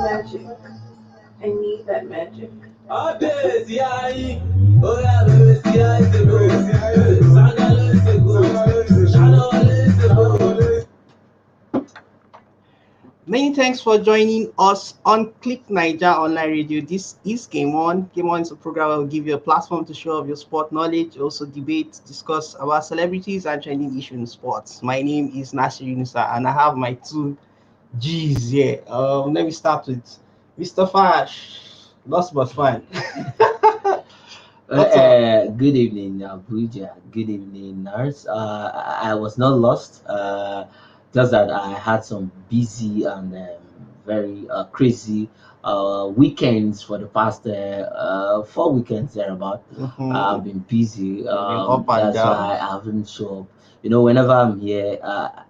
magic. I need that magic. Many thanks for joining us on Click Naija Online Radio. This is Game On. Game On is a program that will give you a platform to show off your sport knowledge, also debate, discuss about celebrities and trending issues in sports. My name is Nasir Yunusa, and I have my two G's here. Let me start with Mr. Fash. Lost but fine. Good evening, Abuja. Good evening, nurse. I was not lost. Just that I had some busy and very crazy weekends for the past 4 weekends thereabout. I've been busy. Up and That's down. why I haven't shown up. Whenever I'm here,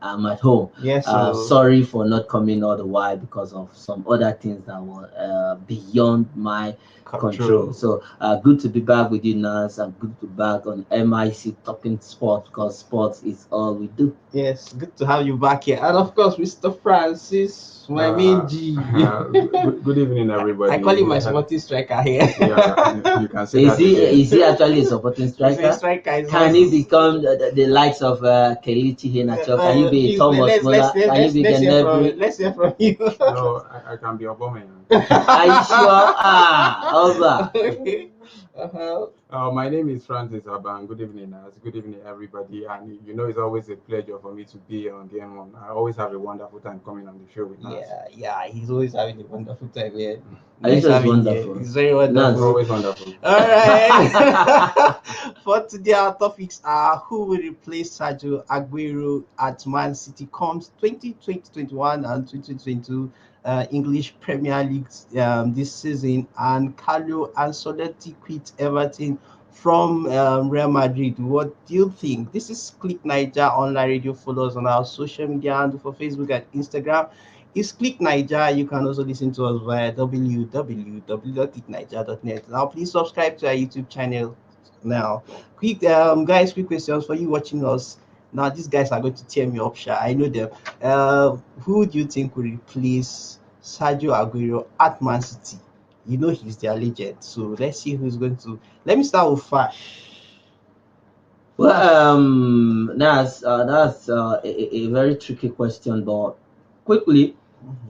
I'm at home. Yes. Sorry for not coming all the while because of some other things that were beyond my control. So good to be back with you, Nas, and good to be back on MIC talking sports because sports is all we do. Yes, good to have you back here. And of course, Mr. Francis, my main G. Good evening, everybody. I call him my supporting striker here. Yeah, you can say Is he actually a supporting striker? He's a striker. Can he become the likes of Kelechi Iheanacho? Can you be Thomas Muller? Can you be Gnabry? Let's hear from you. No, I can be Obama. Are you sure? Over. My name is Francis Aban. Good evening, Nas. Good evening, everybody. And it's always a pleasure for me to be on the N1. I always have a wonderful time coming on the show with Nas. Yeah, he's always having a wonderful time here. He's wonderful. He's very wonderful. It's always wonderful. All right. For today, our topics are who will replace Sergio Aguero at Man City comes 2021 and 2022 English Premier League this season, and Carlo Ancellotti quit Everton from Real Madrid. What do you think? This is Click Naija Online Radio. Follow us on our social media handle for Facebook and Instagram. It's Click Naija. You can also listen to us via www.clicknaija.net. Now, please subscribe to our YouTube channel. Now, quick questions for you watching us. Now, these guys are going to tear me up, Sha. I know them. Who do you think will replace Sergio Aguero at Man City? He's their legend. So let's see who's going to. Let me start with Fash. Well, that's a very tricky question, but quickly,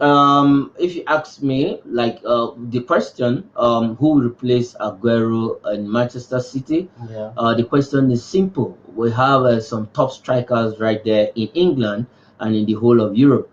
if you ask me, like the question, who will replace Aguero in Manchester City? Yeah. The question is simple. We have some top strikers right there in England and in the whole of Europe.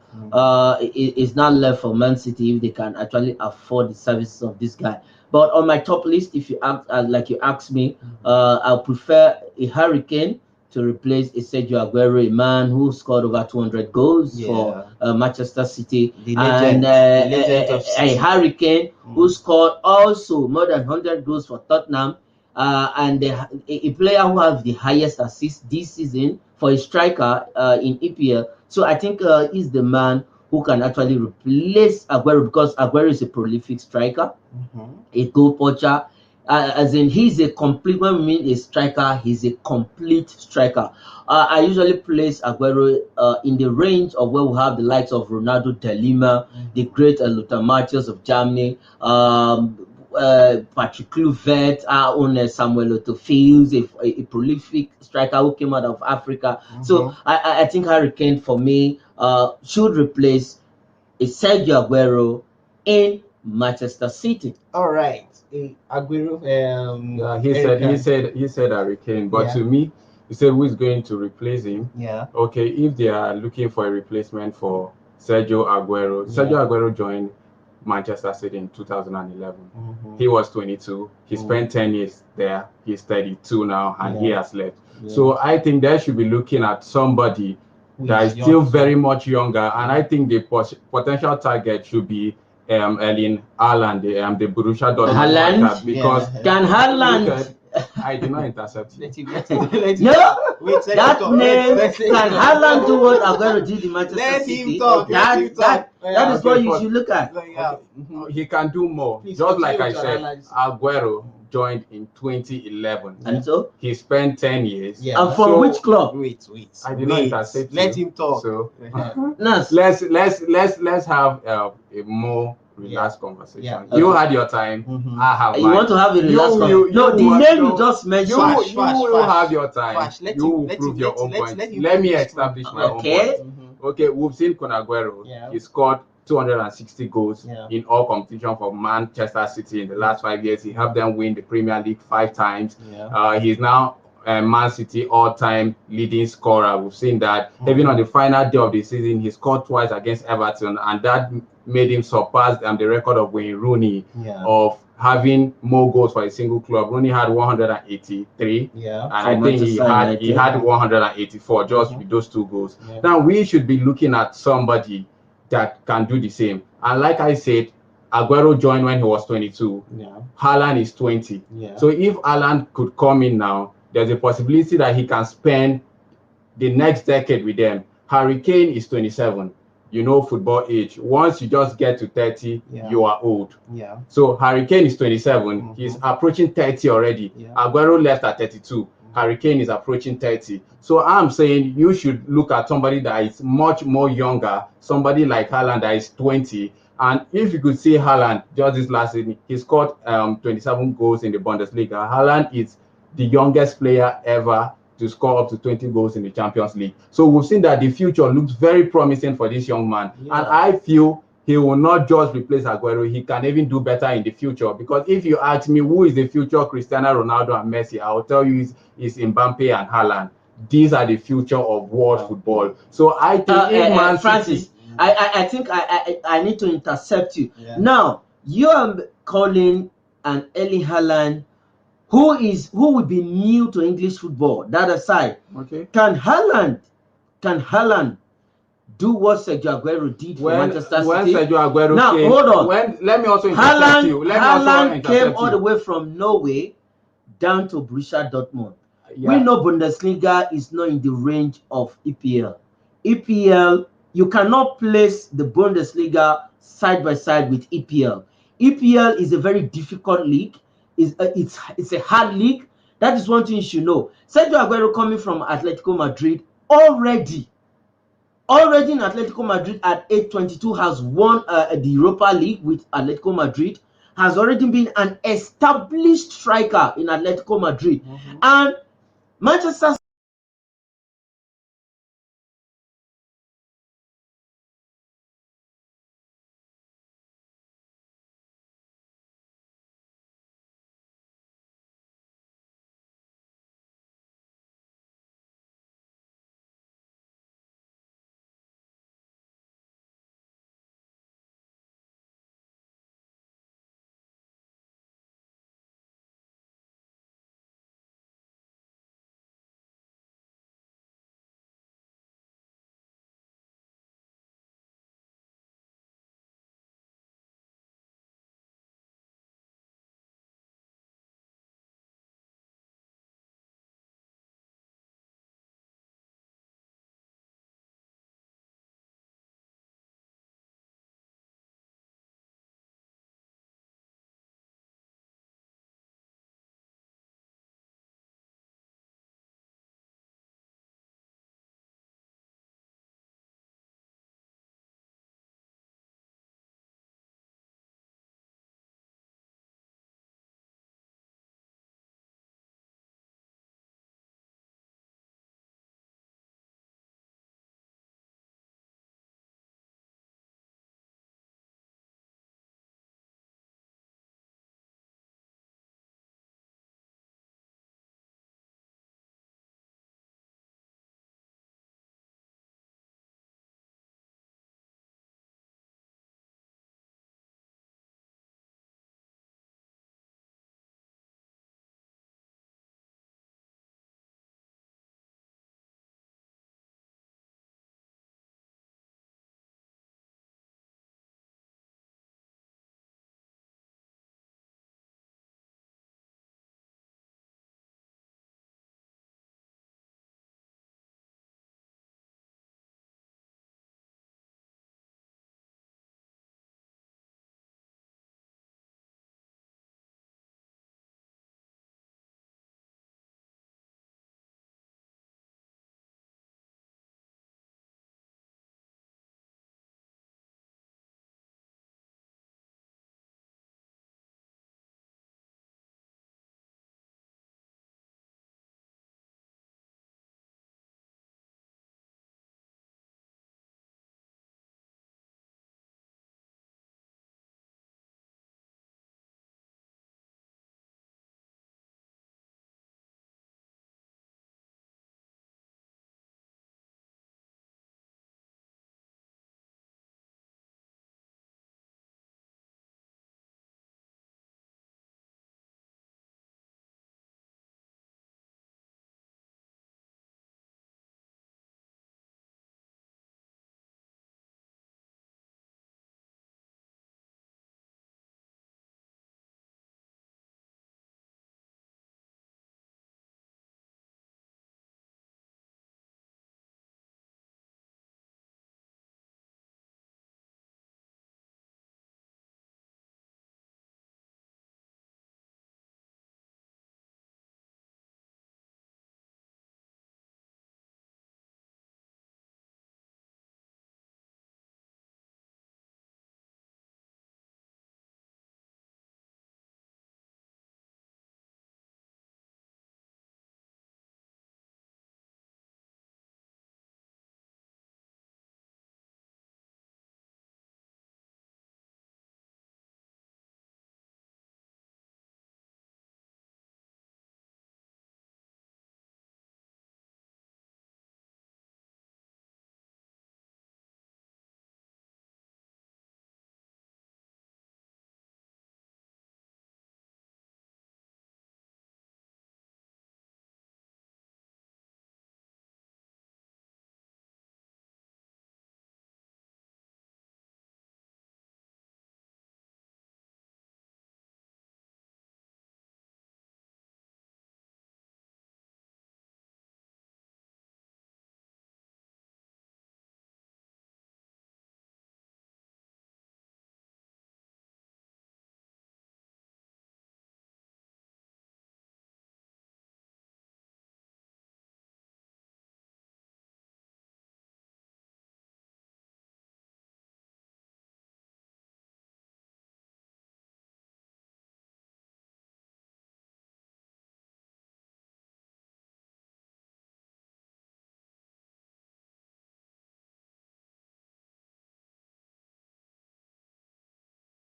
It's not left for Man City if they can actually afford the services of this guy. But on my top list, if you asked me, I'll prefer a Hurricane to replace a Sergio Aguero, a man who scored over 200 goals for Manchester City, and a Hurricane who scored also more than 100 goals for Tottenham, and a player who has the highest assists this season for a striker in EPL. So I think he's the man who can actually replace Aguero because Aguero is a prolific striker, a goal poacher. As in, he's a complete, when we mean a striker, he's a complete striker. I usually place Aguero in the range of where we have the likes of Ronaldo de Lima, the great Lothar Matthäus of Germany, Patrick Kluivert, our own Samuel Otofields, a prolific striker who came out of Africa. So I think Hurricane for me should replace a Sergio Aguero in Manchester City. All right. Aguero. He said Hurricane, but to me, he said who is going to replace him? Yeah. Okay, if they are looking for a replacement for Sergio Aguero, Sergio Aguero joined Manchester City in 2011. He was 22. He spent 10 years there. He's 32 now, and he has left. So I think they should be looking at somebody that is still very much younger, and I think the potential target should be Erling Haaland, the Borussia Dortmund, because can Haaland? I did not intercept you. That name can Haaland do what Aguero did in Manchester City? That is what you should look at. He can do more. Just like I said, Aguero joined in 2011, and so he spent 10 years. And from which club? Wait. I did not intercept you. Let him talk. So let's have a more relaxed conversation. Yeah. You Okay. had your time. I have You mine. want to have a relaxed You no, the will- name you just mentioned. Fash, you will Fash. have your time. Fash, let you him- will let prove him- your let- own let- point. let him Let me prove his establish point. my own Okay. point. Okay, we've seen Kun Aguero. Yeah. He scored 260 goals Yeah. in all competition for Manchester City in the last 5 years. He helped them win the Premier League 5 times. Yeah. He's now Man City all-time leading scorer. We've seen that. Even on the final day of the season, he scored twice against Everton, and that made him surpass the record of Wayne Rooney Yeah. of having more goals for a single club. Rooney had 183, Yeah. and For I think he Manchester had United. 184 just with those 2 goals. Yeah. Now we should be looking at somebody that can do the same. And like I said, Aguero joined when he was 22. Yeah. Haaland is 20. Yeah. So if Haaland could come in now, there's a possibility that he can spend the next decade with them. Harry Kane is 27. You know football age. Once you just get to 30, Yeah. you are old. Yeah. So Harry Kane is 27. He's approaching 30 already. Yeah. Aguero left at 32. Harry Kane is approaching 30. So I'm saying you should look at somebody that is much more younger, somebody like Haaland that is 20. And if you could see Haaland just this last season, he scored 27 goals in the Bundesliga. Haaland is the youngest player ever to score up to 20 goals in the Champions League. So we've seen that the future looks very promising for this young man. Yeah. And I feel he will not just replace Aguero, he can even do better in the future. Because if you ask me who is the future Cristiano Ronaldo and Messi, I will tell you it's Mbappe and Haaland. These are the future of world football. So I think if Man Francis, City, I think I need to intercept you. Yeah. Now, you are calling an Erling Haaland who will be new to English football. That aside, okay. can Haaland do what Sergio Aguero did for Manchester When City? Sergio Aguero Now, came, hold on. let me also intercept you. Haaland came all the way from Norway down to Borussia Dortmund. Yeah. We know Bundesliga is not in the range of EPL. EPL, you cannot place the Bundesliga side by side with EPL. EPL is a very difficult league. It's a hard league. That is one thing you should know. Sergio Aguero coming from Atletico Madrid already in Atletico Madrid at age 22 has won the Europa League with Atletico Madrid, has already been an established striker in Atletico Madrid. And Manchester